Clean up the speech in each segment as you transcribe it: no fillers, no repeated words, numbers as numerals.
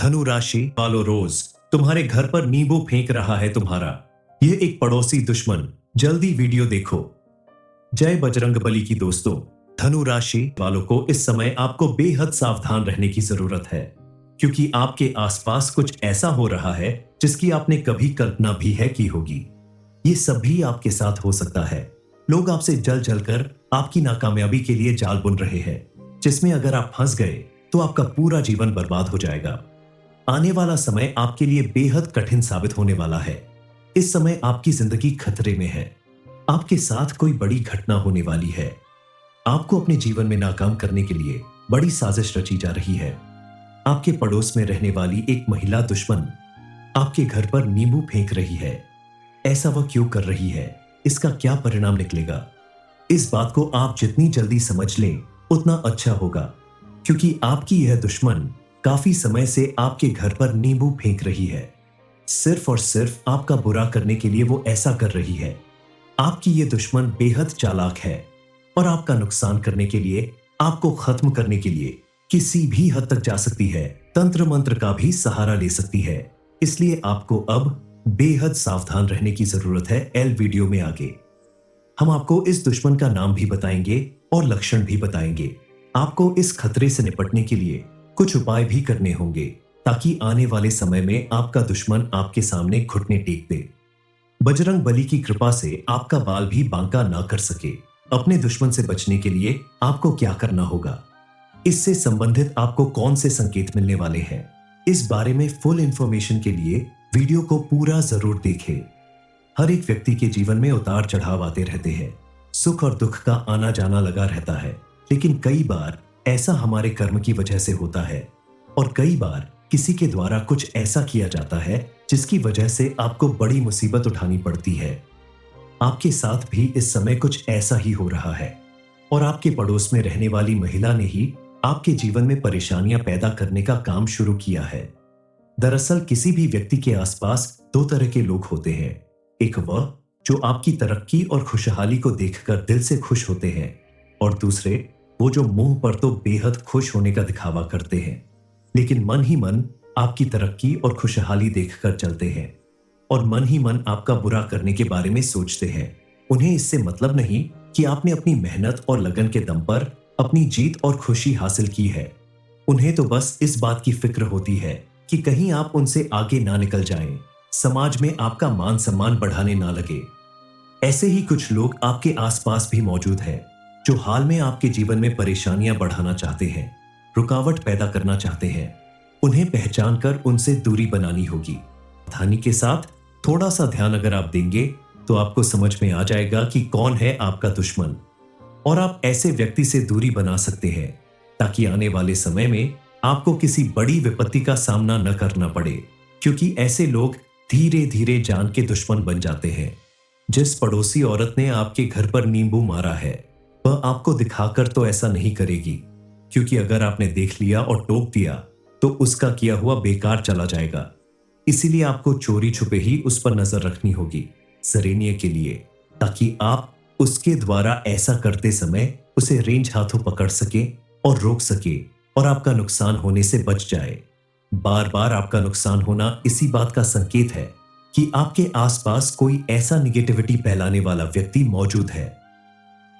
धनु राशि वालों, रोज तुम्हारे घर पर नींबू फेंक रहा है तुम्हारा ये एक पड़ोसी दुश्मन। जल्दी वीडियो देखो। जय बजरंगबली की दोस्तों। धनु राशि वालों को इस समय आपको बेहद सावधान रहने की जरूरत है, क्योंकि आपके आसपास कुछ ऐसा हो रहा है जिसकी आपने कभी कल्पना भी है की होगी। ये सब भी आपके साथ हो सकता है। लोग आपसे जल जलकर आपकी नाकामयाबी के लिए जाल बुन रहे हैं, जिसमें अगर आप फंस गए तो आपका पूरा जीवन बर्बाद हो जाएगा। आने वाला समय आपके लिए बेहद कठिन साबित होने वाला है। इस समय आपकी जिंदगी खतरे में है। आपके साथ कोई बड़ी घटना होने वाली है। आपको अपने जीवन में नाकाम करने के लिए बड़ी साजिश रची जा रही है। आपके पड़ोस में रहने वाली एक महिला दुश्मन आपके घर पर नींबू फेंक रही है। ऐसा वह क्यों कर रही है, इसका क्या परिणाम निकलेगा, इस बात को आप जितनी जल्दी समझ लें उतना अच्छा होगा, क्योंकि आपकी यह दुश्मन काफी समय से आपके घर पर नींबू फेंक रही है। सिर्फ और सिर्फ आपका बुरा करने के लिए वो ऐसा कर रही है। आपकी ये दुश्मन बेहद चालाक है और आपका नुकसान करने के लिए, आपको खत्म करने के लिए किसी भी हद तक जा सकती है। तंत्र मंत्र का भी सहारा ले सकती है। इसलिए आपको अब बेहद सावधान रहने की जरूरत है। एल वीडियो में आगे हम आपको इस दुश्मन का नाम भी बताएंगे और लक्षण भी बताएंगे। आपको इस खतरे से निपटने के लिए कुछ उपाय भी करने होंगे, ताकि आने वाले समय में आपका दुश्मन आपके सामने घुटने टेक दे। बजरंग बली की कृपा से आपका बाल भी बांका ना कर सके। अपने दुश्मन से बचने के लिए आपको क्या करना होगा, इससे संबंधित आपको कौन से संकेत मिलने वाले हैं, इस बारे में फुल इंफॉर्मेशन के लिए वीडियो को पूरा जरूर देखें। हर एक व्यक्ति के जीवन में उतार चढ़ाव आते रहते हैं। सुख और दुख का आना जाना लगा रहता है, लेकिन कई बार ऐसा हमारे कर्म की वजह से होता है और कई बार किसी के द्वारा कुछ ऐसा किया जाता है जिसकी वजह से आपको बड़ी मुसीबत उठानी पड़ती है। आपके साथ भी इस समय कुछ ऐसा ही हो रहा है और आपके पड़ोस में रहने वाली महिला ने ही आपके जीवन में परेशानियां पैदा करने का काम शुरू किया है। दरअसल किसी भी व्यक्ति के आसपास दो तरह के लोग होते हैं। एक वह जो आपकी तरक्की और खुशहाली को देखकर दिल से खुश होते हैं, और दूसरे वो जो मुंह पर तो बेहद खुश होने का दिखावा करते हैं, लेकिन मन ही मन आपकी तरक्की और खुशहाली देखकर चलते हैं और मन ही मन आपका बुरा करने के बारे में सोचते हैं। उन्हें इससे मतलब नहीं कि आपने अपनी मेहनत और लगन के दम पर अपनी जीत और खुशी हासिल की है। उन्हें तो बस इस बात की फिक्र होती है कि कहीं आप उनसे आगे ना निकल जाएं, समाज में आपका मान सम्मान बढ़ाने ना लगे। ऐसे ही कुछ लोग आपके आसपास भी मौजूद हैं, जो हाल में आपके जीवन में परेशानियां बढ़ाना चाहते हैं, रुकावट पैदा करना चाहते हैं। उन्हें पहचान कर उनसे दूरी बनानी होगी। सावधानी के साथ थोड़ा सा ध्यान अगर आप देंगे तो आपको समझ में आ जाएगा कि कौन है आपका दुश्मन, और आप ऐसे व्यक्ति से दूरी बना सकते हैं ताकि आने वाले समय में आपको किसी बड़ी विपत्ति का सामना न करना पड़े, क्योंकि ऐसे लोग धीरे धीरे जान के दुश्मन बन जाते हैं। जिस पड़ोसी औरत ने आपके घर पर नींबू मारा है, वह आपको दिखाकर तो ऐसा नहीं करेगी, क्योंकि अगर आपने देख लिया और टोक दिया तो उसका किया हुआ बेकार चला जाएगा। इसीलिए आपको चोरी छुपे ही उस पर नजर रखनी होगी सरेनिये के लिए, ताकि आप उसके द्वारा ऐसा करते समय उसे रेंज हाथों पकड़ सके और रोक सके और आपका नुकसान होने से बच जाए। बार बार आपका नुकसान होना इसी बात का संकेत है कि आपके आसपास कोई ऐसा निगेटिविटी फैलाने वाला व्यक्ति मौजूद है।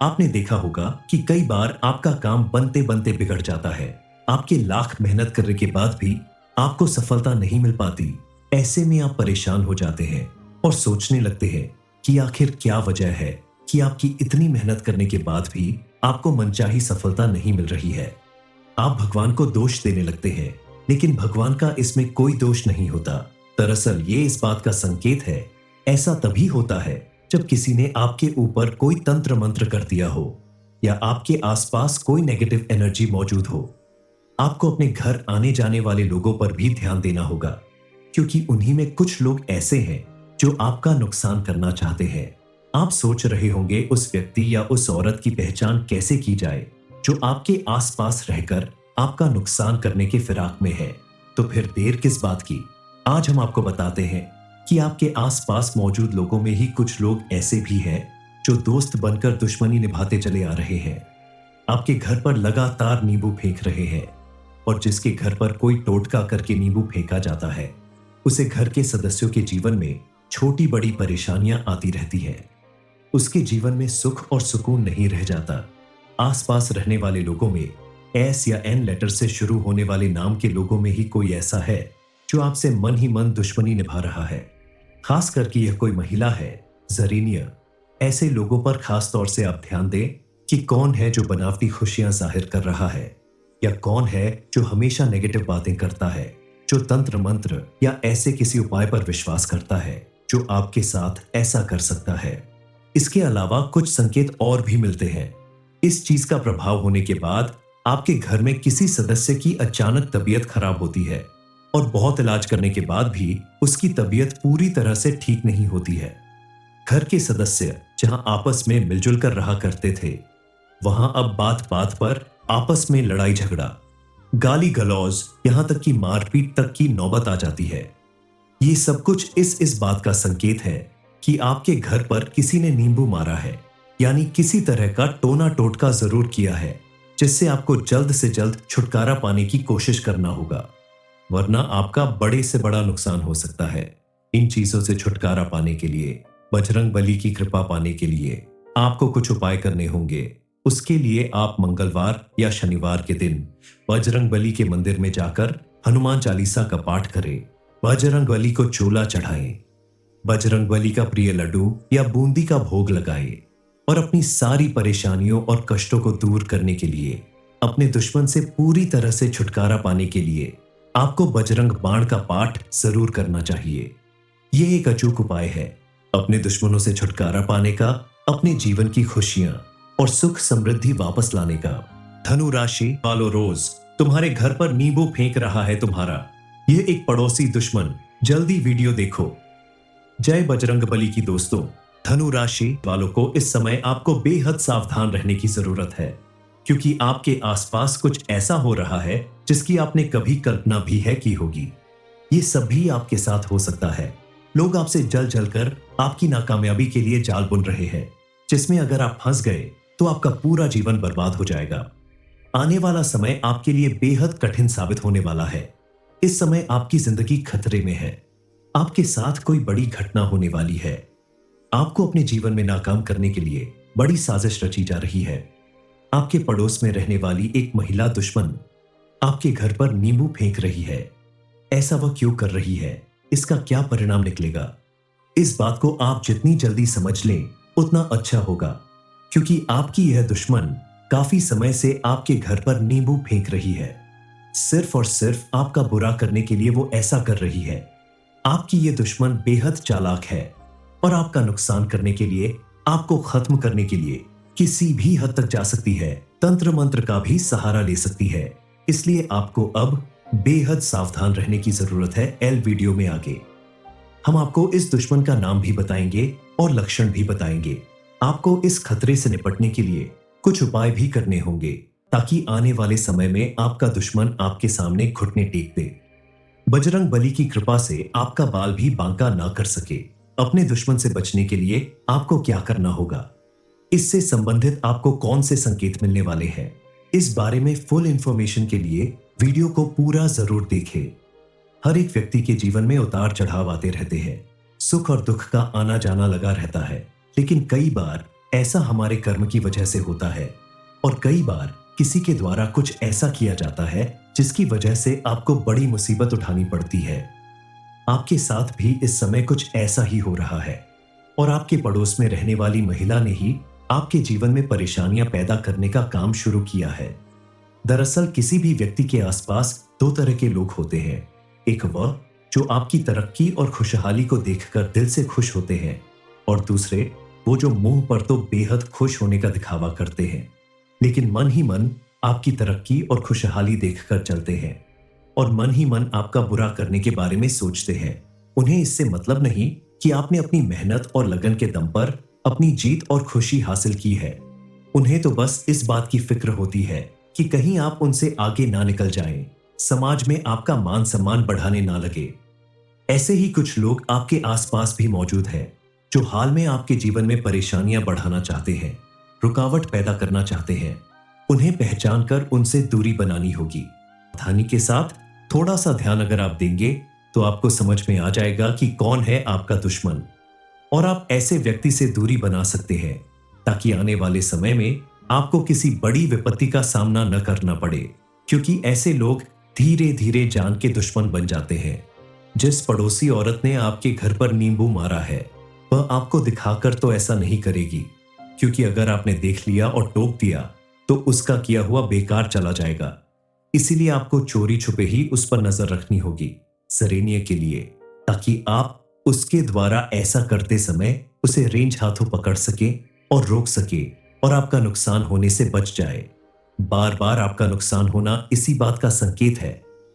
आपने देखा होगा कि कई बार आपका काम बनते बनते बिगड़ जाता है। आपके लाख मेहनत करने के बाद भी आपको सफलता नहीं मिल पाती। ऐसे में आप परेशान हो जाते हैं और सोचने लगते हैं कि आखिर क्या वजह है कि आपकी इतनी मेहनत करने के बाद भी आपको मनचाही सफलता नहीं मिल रही है। आप भगवान को दोष देने लगते हैं, लेकिन भगवान का इसमें कोई दोष नहीं होता। दरअसल ये इस बात का संकेत है। ऐसा तभी होता है जब किसी ने आपके ऊपर कोई तंत्र मंत्र कर दिया हो या आपके आसपास कोई नेगेटिव एनर्जी मौजूद हो। आपको अपने घर आने जाने वाले लोगों पर भी ध्यान देना होगा, क्योंकि उन्हीं में कुछ लोग ऐसे हैं जो आपका नुकसान करना चाहते हैं। आप सोच रहे होंगे उस व्यक्ति या उस औरत की पहचान कैसे की जाए जो आपके आसपास रहकर आपका नुकसान करने के फिराक में है। तो फिर देर किस बात की, आज हम आपको बताते हैं कि आपके आसपास मौजूद लोगों में ही कुछ लोग ऐसे भी हैं जो दोस्त बनकर दुश्मनी निभाते चले आ रहे हैं। आपके घर पर लगातार नींबू फेंक रहे हैं। और जिसके घर पर कोई टोटका करके नींबू फेंका जाता है, उसे घर के सदस्यों के जीवन में छोटी बड़ी परेशानियां आती रहती है। उसके जीवन में सुख और सुकून नहीं रह जाता। आसपास रहने वाले लोगों में एस या एन लेटर से शुरू होने वाले नाम के लोगों में ही कोई ऐसा है जो आपसे मन ही मन दुश्मनी निभा रहा है। खास करके यह कोई महिला है, जरीनिया। ऐसे लोगों पर खास तौर से आप ध्यान दें कि कौन है जो बनावटी खुशियां जाहिर कर रहा है, या कौन है जो हमेशा नेगेटिव बातें करता है, जो तंत्र मंत्र या ऐसे किसी उपाय पर विश्वास करता है जो आपके साथ ऐसा कर सकता है। इसके अलावा कुछ संकेत और भी मिलते हैं। इस चीज का प्रभाव होने के बाद आपके घर में किसी सदस्य की अचानक तबीयत खराब होती है और बहुत इलाज करने के बाद भी उसकी तबीयत पूरी तरह से ठीक नहीं होती है। घर के सदस्य जहां आपस में मिलजुल कर रहा करते थे, वहां अब बात बात पर आपस में लड़ाई झगड़ा, गाली गलौज, यहां तक कि मारपीट तक की नौबत आ जाती है। ये सब कुछ इस बात का संकेत है कि आपके घर पर किसी ने नींबू मारा है, यानी किसी तरह का टोना टोटका जरूर किया है, जिससे आपको जल्द से जल्द छुटकारा पाने की कोशिश करना होगा, वरना आपका बड़े से बड़ा नुकसान हो सकता है। इन चीजों से छुटकारा पाने के लिए, बजरंग बली की कृपा पाने के लिए आपको कुछ उपाय करने होंगे। उसके लिए आप मंगलवार या शनिवार के दिन बजरंग बली के मंदिर में जाकर हनुमान चालीसा का पाठ करें, बजरंग बली को चोला चढ़ाएं, बजरंग बली का प्रिय लड्डू या बूंदी का भोग लगाएं और अपनी सारी परेशानियों और कष्टों को दूर करने के लिए, अपने दुश्मन से पूरी तरह से छुटकारा पाने के लिए आपको बजरंग बाण का पाठ जरूर करना चाहिए। यह एक अचूक उपाय है अपने दुश्मनों से छुटकारा पाने का, अपने जीवन की खुशियां और सुख समृद्धि वापस लाने का। धनु राशि वालों, रोज तुम्हारे घर पर नींबू फेंक रहा है तुम्हारा यह एक पड़ोसी दुश्मन, जल्दी वीडियो देखो। जय बजरंग बली की दोस्तों, धनु राशि वालों को इस समय आपको बेहद सावधान रहने की जरूरत है, क्योंकि आपके आसपास कुछ ऐसा हो रहा है जिसकी आपने कभी कल्पना भी है की होगी। ये सभी आपके साथ हो सकता है। लोग आपसे जल जल कर आपकी नाकामयाबी के लिए जाल बुन रहे हैं, जिसमें अगर आप फंस गए तो आपका पूरा जीवन बर्बाद हो जाएगा। आने वाला समय आपके लिए बेहद कठिन साबित होने वाला है। इस समय आपकी जिंदगी खतरे में है। आपके साथ कोई बड़ी घटना होने वाली है। आपको अपने जीवन में नाकाम करने के लिए बड़ी साजिश रची जा रही है। आपके पड़ोस में रहने वाली एक महिला दुश्मन आपके घर पर नींबू फेंक रही है। ऐसा वह क्यों कर रही है, इसका क्या परिणाम निकलेगा, इस बात को आप जितनी जल्दी समझ लें उतना अच्छा होगा, क्योंकि आपकी यह दुश्मन काफी समय से आपके घर पर नींबू फेंक रही है। सिर्फ और सिर्फ आपका बुरा करने के लिए वो ऐसा कर रही है। आपकी ये दुश्मन बेहद चालाक है और आपका नुकसान करने के लिए, आपको खत्म करने के लिए किसी भी हद तक जा सकती है। तंत्र मंत्र का भी सहारा ले सकती है। इसलिए आपको अब बेहद सावधान रहने की जरूरत है। एल वीडियो में आगे हम आपको इस दुश्मन का नाम भी बताएंगे और लक्षण भी बताएंगे। आपको इस खतरे से निपटने के लिए कुछ उपाय भी करने होंगे, ताकि आने वाले समय में आपका दुश्मन आपके सामने घुटने टेक दे। बजरंग बली की कृपा से आपका बाल भी बांका ना कर सके। अपने दुश्मन से बचने के लिए आपको क्या करना होगा, इससे संबंधित आपको कौन से संकेत मिलने वाले हैं, इस बारे में फुल इंफॉर्मेशन के लिए वीडियो को पूरा जरूर देखें। हर एक व्यक्ति के जीवन में उतार चढ़ाव आते रहते हैं। सुख और दुख का आना जाना लगा रहता है, लेकिन कई बार ऐसा हमारे कर्म की वजह से होता है और कई बार किसी के द्वारा कुछ ऐसा किया जाता है जिसकी वजह से आपको बड़ी मुसीबत उठानी पड़ती है। आपके साथ भी इस समय कुछ ऐसा ही हो रहा है और आपके पड़ोस में रहने वाली महिला ने ही आपके जीवन में परेशानियां पैदा करने का काम शुरू किया है। दरअसल किसी भी व्यक्ति के आसपास दो तरह के लोग होते हैं। एक वह जो आपकी तरक्की और खुशहाली को देखकर दिल से खुश होते हैं, और दूसरे वो जो मुंह पर तो बेहद खुश होने का दिखावा करते हैं, लेकिन मन ही मन आपकी तरक्की और खुशहाली देखकर चलते हैं और मन ही मन आपका बुरा करने के बारे में सोचते हैं। उन्हें इससे मतलब नहीं कि आपने अपनी मेहनत और लगन के दम पर अपनी जीत और खुशी हासिल की है। उन्हें तो बस इस बात की फिक्र होती है कि कहीं आप उनसे आगे ना निकल जाएं, समाज में आपका मान सम्मान बढ़ाने ना लगे। ऐसे ही कुछ लोग आपके आसपास भी मौजूद हैं, जो हाल में आपके जीवन में परेशानियां बढ़ाना चाहते हैं, रुकावट पैदा करना चाहते हैं। उन्हें पहचान कर उनसे दूरी बनानी होगी। सावधानी के साथ थोड़ा सा ध्यान अगर आप देंगे तो आपको समझ में आ जाएगा कि कौन है आपका दुश्मन, और आप ऐसे व्यक्ति से दूरी बना सकते हैं ताकि आने वाले समय में आपको किसी बड़ी विपत्ति का सामना न करना पड़े, क्योंकि ऐसे लोग धीरे धीरे जान के दुश्मन बन जाते हैं। जिस पड़ोसी औरत ने आपके घर पर नींबू मारा है वह आपको दिखाकर तो ऐसा नहीं करेगी, क्योंकि अगर आपने देख लिया और टोक दिया तो उसका किया हुआ बेकार चला जाएगा। इसीलिए आपको चोरी छुपे ही उस पर नजर रखनी होगी सेरेनिया के लिए, ताकि आप उसके द्वारा ऐसा करते समय उसे रेंज हाथों पकड़ सके और रोक सके और आपका नुकसान होने से बच जाए। बार बार आपका नुकसान होना इसी बात का संकेत है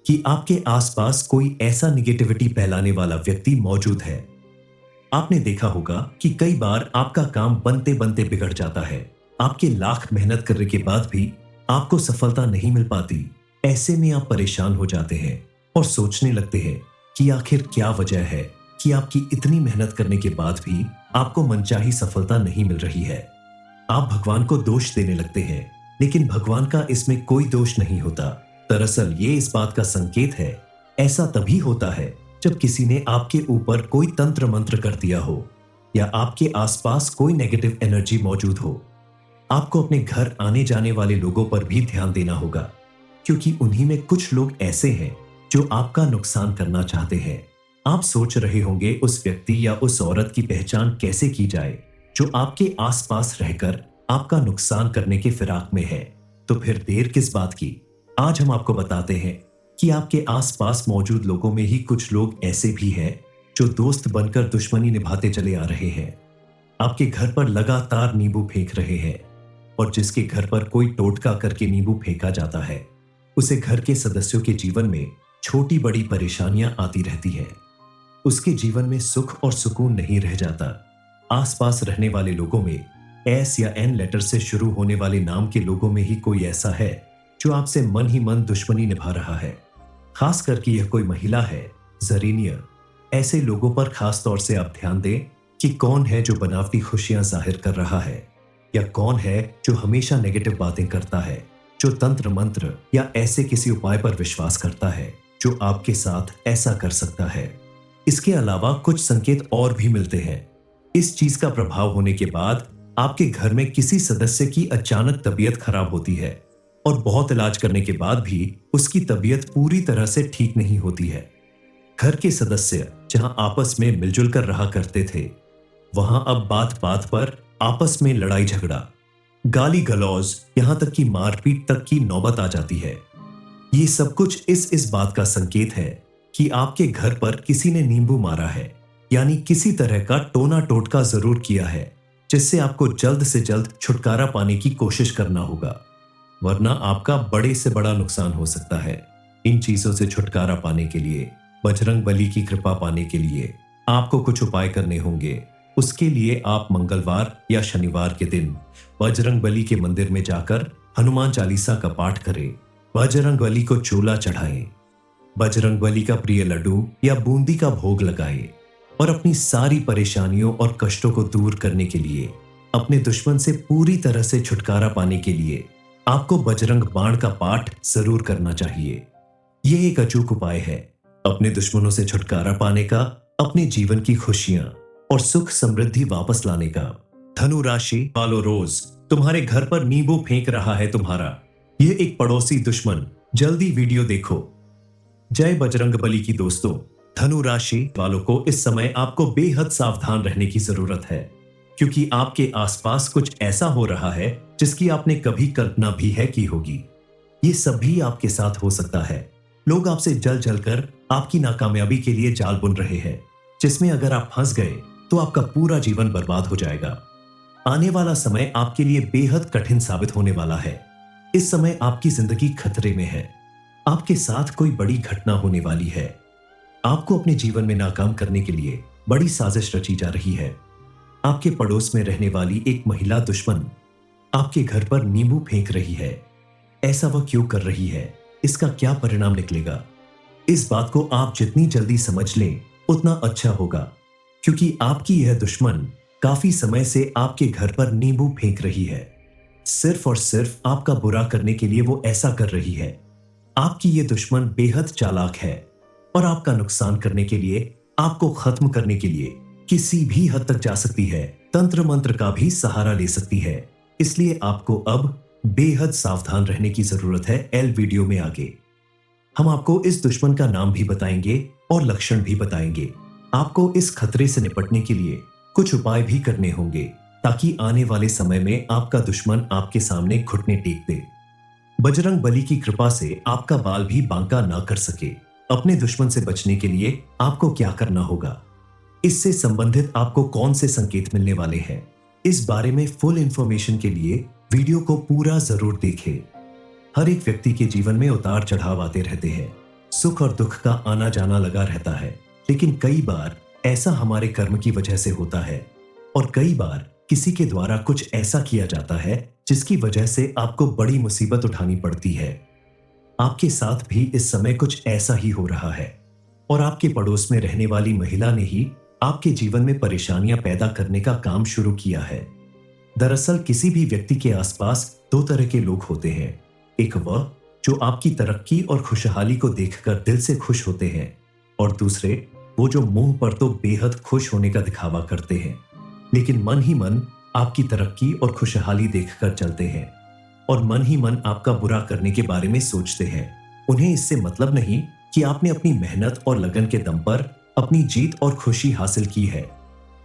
कि आपके आसपास कोई ऐसा निगेटिविटी फैलाने वाला व्यक्ति मौजूद है। आपने देखा होगा कि कई बार आपका काम बनते बनते बिगड़ जाता है। आपके लाख मेहनत करने के बाद भी आपको सफलता नहीं मिल पाती। ऐसे में आप परेशान हो जाते हैं और सोचने लगते हैं कि आखिर क्या वजह है कि आपकी इतनी मेहनत करने के बाद भी आपको मनचाही सफलता नहीं मिल रही है। आप भगवान को दोष देने लगते हैं, लेकिन भगवान का इसमें कोई दोष नहीं होता। दरअसल ये इस बात का संकेत है। ऐसा तभी होता है जब किसी ने आपके ऊपर कोई तंत्र मंत्र कर दिया हो या आपके आसपास कोई नेगेटिव एनर्जी मौजूद हो। आपको अपने घर आने जाने वाले लोगों पर भी ध्यान देना होगा, क्योंकि उन्हीं में कुछ लोग ऐसे हैं जो आपका नुकसान करना चाहते हैं। आप सोच रहे होंगे उस व्यक्ति या उस औरत की पहचान कैसे की जाए जो आपके आसपास रहकर आपका नुकसान करने के फिराक में है। तो फिर देर किस बात की, आज हम आपको बताते हैं कि आपके आसपास मौजूद लोगों में ही कुछ लोग ऐसे भी हैं जो दोस्त बनकर दुश्मनी निभाते चले आ रहे हैं। आपके घर पर लगातार नींबू फेंक रहे हैं, और जिसके घर पर कोई टोटका करके नींबू फेंका जाता है उसे घर के सदस्यों के जीवन में छोटी बड़ी परेशानियां आती रहती है। उसके जीवन में सुख और सुकून नहीं रह जाता। आसपास रहने वाले लोगों में एस या एन लेटर से शुरू होने वाले नाम के लोगों में ही कोई ऐसा है जो आपसे मन ही मन दुश्मनी निभा रहा है। खास करके यह कोई महिला है जरीनिया। ऐसे लोगों पर खास तौर से आप ध्यान दें कि कौन है जो बनावटी खुशियां जाहिर कर रहा है, या कौन है जो हमेशा नेगेटिव बातें करता है, जो तंत्र मंत्र या ऐसे किसी उपाय पर विश्वास करता है जो आपके साथ ऐसा कर सकता है। इसके अलावा कुछ संकेत और भी मिलते हैं। इस चीज का प्रभाव होने के बाद आपके घर में किसी सदस्य की अचानक तबीयत खराब होती है, और बहुत इलाज करने के बाद भी उसकी तबीयत पूरी तरह से ठीक नहीं होती है। घर के सदस्य जहां आपस में मिलजुल कर रहा करते थे, वहां अब बात बात पर आपस में लड़ाई झगड़ा, गाली गलौज, यहां तक कि मारपीट तक की नौबत आ जाती है। ये सब कुछ इस बात का संकेत है कि आपके घर पर किसी ने नींबू मारा है, यानी किसी तरह का टोना टोटका जरूर किया है, जिससे आपको जल्द से जल्द छुटकारा पाने की कोशिश करना होगा, वरना आपका बड़े से बड़ा नुकसान हो सकता है। इन चीजों से छुटकारा पाने के लिए, बजरंग बली की कृपा पाने के लिए आपको कुछ उपाय करने होंगे। उसके लिए आप मंगलवार या शनिवार के दिन बजरंग बली के मंदिर में जाकर हनुमान चालीसा का पाठ करें, बजरंग बली को चोला चढ़ाएं, बजरंग बली का प्रिय लड्डू या बूंदी का भोग लगाएं, और अपनी सारी परेशानियों और कष्टों को दूर करने के लिए, अपने दुश्मन से पूरी तरह से छुटकारा पाने के लिए आपको बजरंग बाण का पाठ जरूर करना चाहिए। यह एक अचूक उपाय है अपने दुश्मनों से छुटकारा पाने का, अपने जीवन की खुशियां और सुख समृद्धि वापस लाने का। धनु राशि वालों, रोज तुम्हारे घर पर नींबू फेंक रहा है तुम्हारा यह एक पड़ोसी दुश्मन, जल्दी वीडियो देखो। जय बजरंग बली की दोस्तों, धनु राशि वालों को इस समय आपको बेहद सावधान रहने की जरूरत है, क्योंकि आपके आसपास कुछ ऐसा हो रहा है जिसकी आपने कभी कल्पना भी है की होगी। ये सभी आपके साथ हो सकता है। लोग आपसे जल जलकर आपकी नाकामयाबी के लिए जाल बुन रहे हैं, जिसमें अगर आप फंस गए तो आपका पूरा जीवन बर्बाद हो जाएगा। आने वाला समय आपके लिए बेहद कठिन साबित होने वाला है। इस समय आपकी जिंदगी खतरे में है। आपके साथ कोई बड़ी घटना होने वाली है। आपको अपने जीवन में नाकाम करने के लिए बड़ी साजिश रची जा रही है। आपके पड़ोस में रहने वाली एक महिला दुश्मन आपके घर पर नींबू फेंक रही है। ऐसा वह क्यों कर रही है, इसका क्या परिणाम निकलेगा, इस बात को आप जितनी जल्दी समझ लें उतना अच्छा होगा, क्योंकि आपकी यह दुश्मन काफी समय से आपके घर पर नींबू फेंक रही है। सिर्फ और सिर्फ आपका बुरा करने के लिए वो ऐसा कर रही है। आपकी ये दुश्मन बेहद चालाक है और आपका नुकसान करने के लिए, आपको खत्म करने के लिए किसी भी हद तक जा सकती है, तंत्र मंत्र का भी सहारा ले सकती है। इसलिए आपको अब बेहद सावधान रहने की जरूरत है। एल वीडियो में आगे हम आपको इस दुश्मन का नाम भी बताएंगे और लक्षण भी बताएंगे। आपको इस खतरे से निपटने के लिए कुछ उपाय भी करने होंगे ताकि आने वाले समय में आपका दुश्मन आपके सामने घुटने टेक दे। बजरंग बली की कृपा से आपका बाल भी बांका ना कर सके। अपने दुश्मन से बचने के लिए आपको क्या करना होगा, इससे संबंधित आपको कौन से संकेत मिलने वाले हैं, इस बारे में फुल इंफॉर्मेशन के लिए वीडियो को पूरा जरूर देखें। हर एक व्यक्ति के जीवन में उतार चढ़ाव आते रहते हैं, सुख और दुख का आना जाना लगा रहता है, लेकिन कई बार ऐसा हमारे कर्म की वजह से होता है और कई बार किसी के द्वारा कुछ ऐसा किया जाता है जिसकी वजह से आपको बड़ी मुसीबत उठानी पड़ती है। आपके साथ भी इस समय कुछ ऐसा ही हो रहा है और आपके पड़ोस में रहने वाली महिला ने ही आपके जीवन में परेशानियां पैदा करने का काम शुरू किया है। दरअसल किसी भी व्यक्ति के आसपास दो तरह के लोग होते हैं। एक वह जो आपकी तरक्की और खुशहाली को देखकर दिल से खुश होते हैं और दूसरे वो जो मुंह पर तो बेहद खुश होने का दिखावा करते हैं, लेकिन मन ही मन आपकी तरक्की और खुशहाली देखकर चलते हैं और मन ही मन आपका बुरा करने के बारे में सोचते हैं। उन्हें इससे मतलब नहीं कि आपने अपनी मेहनत और लगन के दम पर अपनी जीत और खुशी हासिल की है।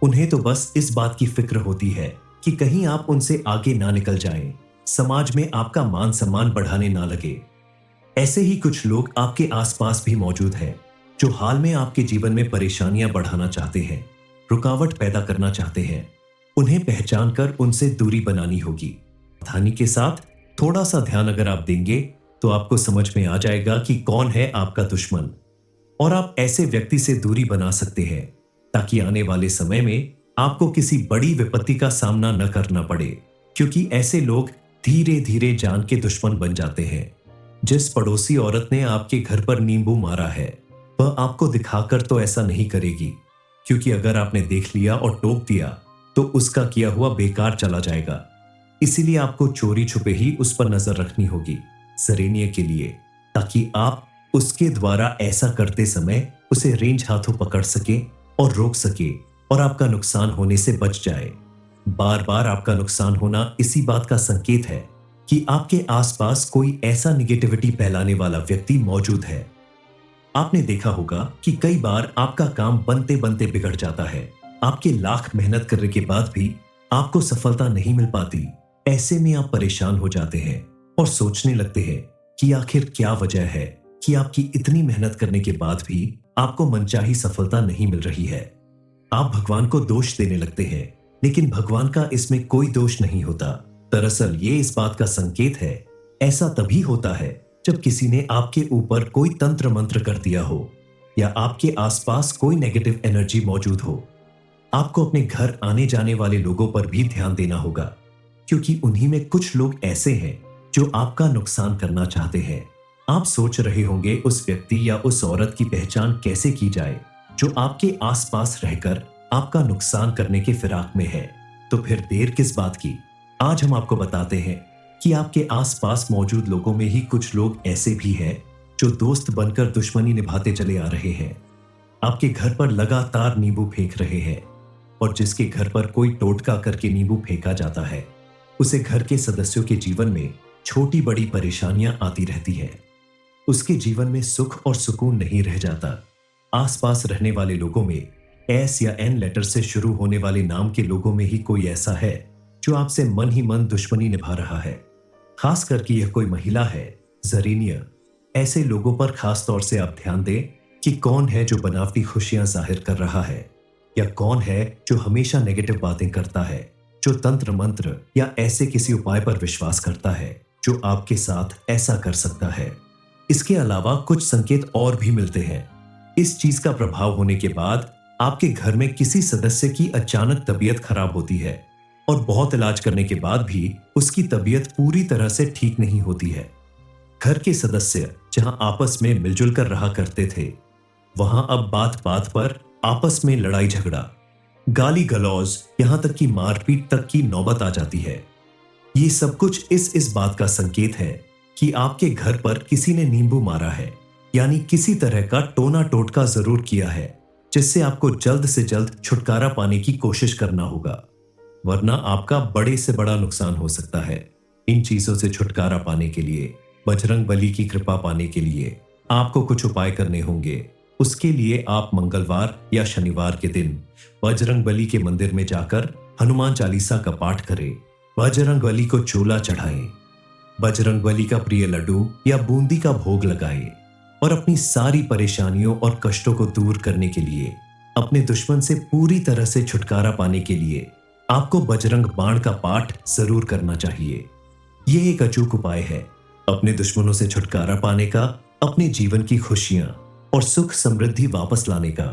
उन्हें तो बस इस बात की फिक्र होती है कि कहीं आप उनसे आगे ना निकल जाएं, समाज में आपका मान सम्मान बढ़ाने ना लगे। ऐसे ही कुछ लोग आपके आसपास भी मौजूद हैं जो हाल में आपके जीवन में परेशानियां बढ़ाना चाहते हैं, रुकावट पैदा करना चाहते हैं। उन्हें पहचान कर उनसे दूरी बनानी होगी। सावधानी के साथ थोड़ा सा ध्यान अगर आप देंगे तो आपको समझ में आ जाएगा कि कौन है आपका दुश्मन और आप ऐसे व्यक्ति से दूरी बना सकते हैं ताकि आने वाले समय में आपको किसी बड़ी विपत्ति का सामना न करना पड़े, क्योंकि ऐसे लोग धीरे धीरे जान के दुश्मन बन जाते हैं। जिस पड़ोसी औरत ने आपके घर पर नींबू मारा है वह आपको दिखाकर तो ऐसा नहीं करेगी, क्योंकि अगर आपने देख लिया और टोक दिया तो उसका किया हुआ बेकार चला जाएगा। इसीलिए आपको चोरी छुपे ही उस पर नजर रखनी होगी जरीनिया के लिए, ताकि आप उसके द्वारा ऐसा करते समय उसे रेंज हाथों पकड़ सके और रोक सके और आपका नुकसान होने से बच जाए। बार बार आपका नुकसान होना इसी बात का संकेत है कि आपके आसपास कोई ऐसा निगेटिविटी फैलाने वाला व्यक्ति मौजूद है। आपने देखा होगा कि कई बार आपका काम बनते बनते बिगड़ जाता है। आपके लाख मेहनत करने के बाद भी आपको सफलता नहीं मिल पाती। ऐसे में आप परेशान हो जाते हैं और सोचने लगते हैं कि आखिर क्या वजह है कि आपकी इतनी मेहनत करने के बाद भी आपको मनचाही सफलता नहीं मिल रही है। आप भगवान को दोष देने लगते हैं, लेकिन भगवान का इसमें कोई दोष नहीं होता। दरअसल ये इस बात का संकेत है। ऐसा तभी होता है जब किसी ने आपके ऊपर कोई तंत्र मंत्र कर दिया हो या आपके आसपास कोई नेगेटिव एनर्जी मौजूद हो। आपको अपने घर आने जाने वाले लोगों पर भी ध्यान देना होगा, क्योंकि उन्हीं में कुछ लोग ऐसे हैं जो आपका नुकसान करना चाहते हैं। आप सोच रहे होंगे उस व्यक्ति या उस औरत की पहचान कैसे की जाए जो आपके आसपास रहकर आपका नुकसान करने के फिराक में है। तो फिर देर किस बात की, आज हम आपको बताते हैं कि आपके आसपास मौजूद लोगों में ही कुछ लोग ऐसे भी हैं जो दोस्त बनकर दुश्मनी निभाते चले आ रहे हैं। आपके घर पर लगातार नींबू फेंक रहे हैं और जिसके घर पर कोई टोटका करके नींबू फेंका जाता है उसे घर के सदस्यों के जीवन में छोटी बड़ी परेशानियां आती रहती हैं। उसके जीवन में सुख और सुकून नहीं रह जाता। आसपास रहने वाले लोगों में एस या एन लेटर से शुरू होने वाले नाम के लोगों में ही कोई ऐसा है जो आपसे मन ही मन दुश्मनी निभा रहा है। खास करके यह कोई महिला है जरीनिया। ऐसे लोगों पर खास तौर से आप ध्यान दें कि कौन है जो बनावटी खुशियां जाहिर कर रहा है या कौन है जो हमेशा नेगेटिव बातें करता है, जो तंत्र मंत्र या ऐसे किसी उपाय पर विश्वास करता है जो आपके साथ ऐसा कर सकता है। इसके अलावा कुछ संकेत और भी मिलते हैं। इस चीज का प्रभाव होने के बाद आपके घर में किसी सदस्य की अचानक तबीयत खराब होती है और बहुत इलाज करने के बाद भी उसकी तबीयत पूरी तरह से ठीक नहीं होती है। घर के सदस्य जहां आपस में मिलजुल कर रहा करते थे वहां अब बात बात पर आपस में लड़ाई झगड़ा, गाली गलौज, यहां तक कि मारपीट तक की नौबत आ जाती है। ये सब कुछ इस बात का संकेत है कि आपके घर पर किसी ने नींबू मारा है, यानी किसी तरह का टोना टोटका जरूर किया है, जिससे आपको जल्द से जल्द छुटकारा पाने की कोशिश करना होगा, वरना आपका बड़े से बड़ा नुकसान हो सकता है। इन चीजों से छुटकारा पाने के लिए, बजरंग बली की कृपा पाने के लिए आपको कुछ उपाय करने होंगे। उसके लिए आप मंगलवार या शनिवार के दिन बजरंग बली के मंदिर में जाकर हनुमान चालीसा का पाठ करें, बजरंग बली को चोला चढ़ाएं, बजरंग बली का प्रिय लड्डू या बूंदी का भोग लगाएं और अपनी सारी परेशानियों और कष्टों को दूर करने के लिए, अपने दुश्मन से पूरी तरह से छुटकारा पाने के लिए आपको बजरंग बाण का पाठ जरूर करना चाहिए। यह एक अचूक उपाय है अपने दुश्मनों से छुटकारा पाने का, अपने जीवन की खुशियां और सुख समृद्धि वापस लाने का।